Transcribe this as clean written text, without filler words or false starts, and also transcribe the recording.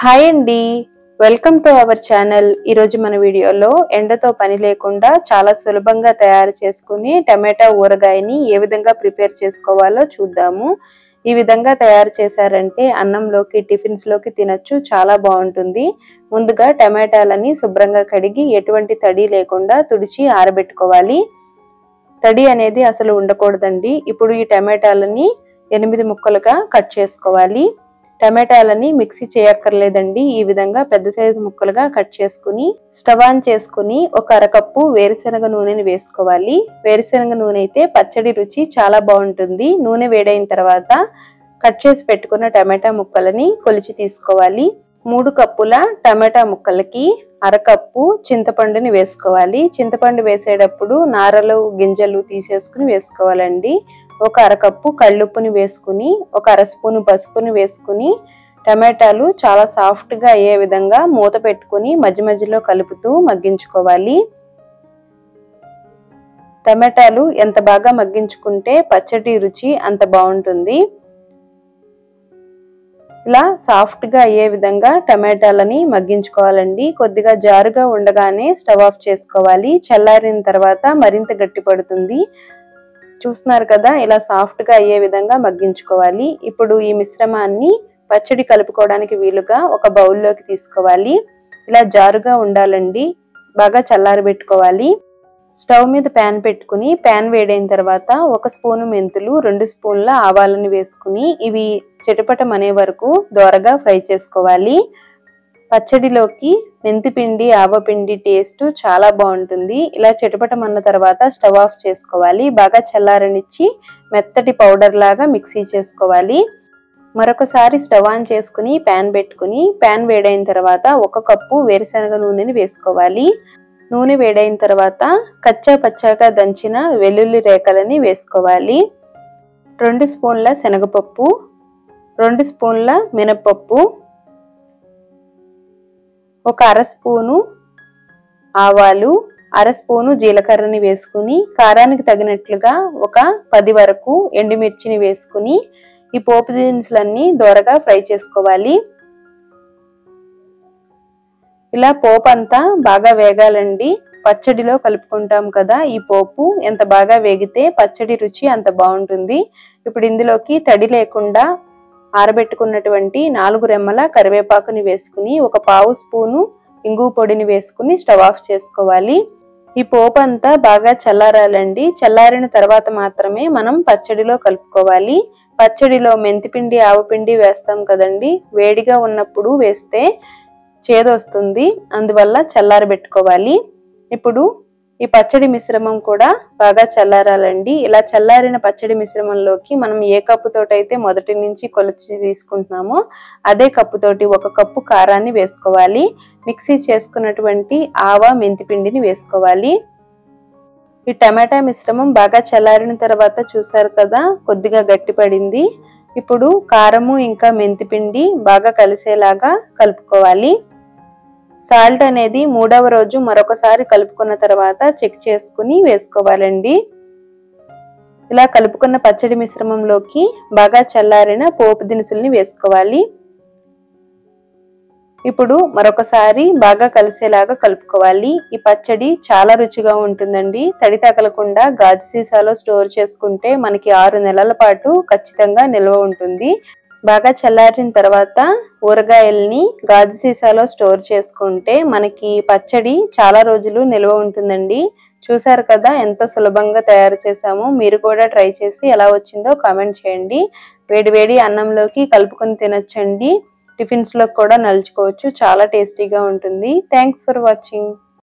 Hi అండి, welcome to our channel. ఈరోజు మన వీడియోలో ఎండతో పని లేకుండా చాలా సులభంగా తయారు చేసుకుని టమాటా ఊరగాయని ఏ విధంగా ప్రిపేర్ చేసుకోవాలో చూద్దాము. ఈ విధంగా తయారు చేశారంటే అన్నంలోకి టిఫిన్స్లోకి తినచ్చు, చాలా బాగుంటుంది. ముందుగా టమాటాలని శుభ్రంగా కడిగి ఎటువంటి తడి లేకుండా తుడిచి ఆరబెట్టుకోవాలి. తడి అనేది అసలు ఉండకూడదండి. ఇప్పుడు ఈ టమాటాలని 8 ముక్కలుగా కట్ చేసుకోవాలి. టమాటాలని మిక్సీ చేయక్కర్లేదండి. ఈ విధంగా పెద్ద సైజు ముక్కలుగా కట్ చేసుకుని స్టవ్ ఆన్ చేసుకుని ఒక అరకప్పు వేరుశనగ నూనెని వేసుకోవాలి. వేరుశనగ నూనె అయితే పచ్చడి రుచి చాలా బాగుంటుంది. నూనె వేడైన తర్వాత కట్ చేసి పెట్టుకున్న టమాటా ముక్కలని కొలిచి తీసుకోవాలి. 3 కప్పుల టమాటా ముక్కలకి అరకప్పు చింతపండుని వేసుకోవాలి. చింతపండు వేసేటప్పుడు నారలు గింజలు తీసేసుకుని వేసుకోవాలండి. ఒక అరకప్పు కళ్ళుప్పుని వేసుకుని ఒక అర స్పూను పసుపుని వేసుకుని టమాటాలు చాలా సాఫ్ట్గా అయ్యే విధంగా మూత పెట్టుకుని మధ్య మధ్యలో కలుపుతూ మగ్గించుకోవాలి. టమాటాలు ఎంత బాగా మగ్గించుకుంటే పచ్చడి రుచి అంత బాగుంటుంది. ఇలా సాఫ్ట్గా అయ్యే విధంగా టమాటాలని మగ్గించుకోవాలండి. కొద్దిగా జారుగా ఉండగానే స్టవ్ ఆఫ్ చేసుకోవాలి. చల్లారిన తర్వాత మరింత గట్టి పడుతుంది. చూస్తున్నారు కదా, ఇలా సాఫ్ట్గా అయ్యే విధంగా మగ్గించుకోవాలి. ఇప్పుడు ఈ మిశ్రమాన్ని పచ్చడి కలుపుకోవడానికి వీలుగా ఒక బౌల్లోకి తీసుకోవాలి. ఇలా జారుగా ఉండాలండి. బాగా చల్లారబెట్టుకోవాలి. స్టవ్ మీద ప్యాన్ పెట్టుకుని ప్యాన్ వేడైన తర్వాత 1 స్పూను మెంతులు, 2 స్పూన్ల ఆవాలను వేసుకుని ఇవి చిటపటం అనే వరకు దోరగా ఫ్రై చేసుకోవాలి. పచ్చడిలోకి మెంతి పిండి ఆవపిండి టేస్ట్ చాలా బాగుంటుంది. ఇలా చిటపటం అన్న తర్వాత స్టవ్ ఆఫ్ చేసుకోవాలి. బాగా చల్లారనిచ్చి మెత్తటి పౌడర్ లాగా మిక్సీ చేసుకోవాలి. మరొకసారి స్టవ్ ఆన్ చేసుకుని ప్యాన్ పెట్టుకుని ప్యాన్ వేడైన తర్వాత 1 కప్పు వేరుశనగ నూనెని వేసుకోవాలి. నూనె వేడైన తర్వాత కచ్చా పచ్చాగా దంచిన వెల్లుల్లి రేఖలని వేసుకోవాలి. 2 స్పూన్ల శనగపప్పు, 2 స్పూన్ల మినపప్పు, ఒక అర స్పూను ఆవాలు, అర స్పూను జీలకర్రని వేసుకుని కారానికి తగినట్లుగా ఒక 10 వరకు ఎండుమిర్చిని వేసుకుని ఈ పోపు దినుసులన్నీ దోరగా ఫ్రై చేసుకోవాలి. ఇలా పోపు అంతా బాగా వేగాలండి. పచ్చడిలో కలుపుకుంటాం కదా, ఈ పోపు ఎంత బాగా వేగితే పచ్చడి రుచి అంత బాగుంటుంది. ఇప్పుడు ఇందులోకి తడి లేకుండా ఆరబెట్టుకున్నటువంటి 4 రెమ్మల కరివేపాకుని వేసుకుని ఒక పావు స్పూను ఇంగువ పొడిని వేసుకుని స్టవ్ ఆఫ్ చేసుకోవాలి. ఈ పోపు అంతా బాగా చల్లారాలండి. చల్లారిన తర్వాత మాత్రమే మనం పచ్చడిలో కలుపుకోవాలి. పచ్చడిలో మెంతిపిండి ఆవపిండి వేస్తాం కదండి, వేడిగా ఉన్నప్పుడు వేస్తే చేదొస్తుంది. అందువల్ల చల్లారబెట్టుకోవాలి. ఇప్పుడు ఈ పచ్చడి మిశ్రమం కూడా బాగా చల్లారాలండి. ఇలా చల్లారిన పచ్చడి మిశ్రమంలోకి మనం ఏ కప్పుతోటైతే మొదటి నుంచి కొలిచి తీసుకుంటున్నామో అదే కప్పుతోటి 1 కప్పు కారాన్ని వేసుకోవాలి. మిక్సీ చేసుకున్నటువంటి ఆవ మెంతిపిండిని వేసుకోవాలి. ఈ టమాటా మిశ్రమం బాగా చల్లారిన తర్వాత చూసారు కదా, కొద్దిగా గట్టిపడింది. ఇప్పుడు కారము ఇంకా మెంతిపిండి బాగా కలిసేలాగా కలుపుకోవాలి. సాల్ట్ అనేది 3వ రోజు మరొకసారి కలుపుకున్న తర్వాత చెక్ చేసుకుని వేసుకోవాలండి. ఇలా కలుపుకున్న పచ్చడి మిశ్రమంలోకి బాగా చల్లారిన పోపు దినుసుల్ని వేసుకోవాలి. ఇప్పుడు మరొకసారి బాగా కలిసేలాగా కలుపుకోవాలి. ఈ పచ్చడి చాలా రుచిగా ఉంటుందండి. తడి తగలకుండా గాజు సీసాలో స్టోర్ చేసుకుంటే మనకి 6 నెలల పాటు ఖచ్చితంగా నిల్వ ఉంటుంది. బాగా చల్లారిన తర్వాత ఊరగాయల్ని గాజు సీసాలో స్టోర్ చేసుకుంటే మనకి పచ్చడి చాలా రోజులు నిల్వ ఉంటుందండి. చూసారు కదా, ఎంతో సులభంగా తయారు చేసాము. మీరు కూడా ట్రై చేసి ఎలా వచ్చిందో కామెంట్ చేయండి. వేడివేడి అన్నంలోకి కలుపుకొని తినొచ్చండి. టిఫిన్స్లో కూడా నలుచుకోవచ్చు. చాలా టేస్టీగా ఉంటుంది. Thanks for watching.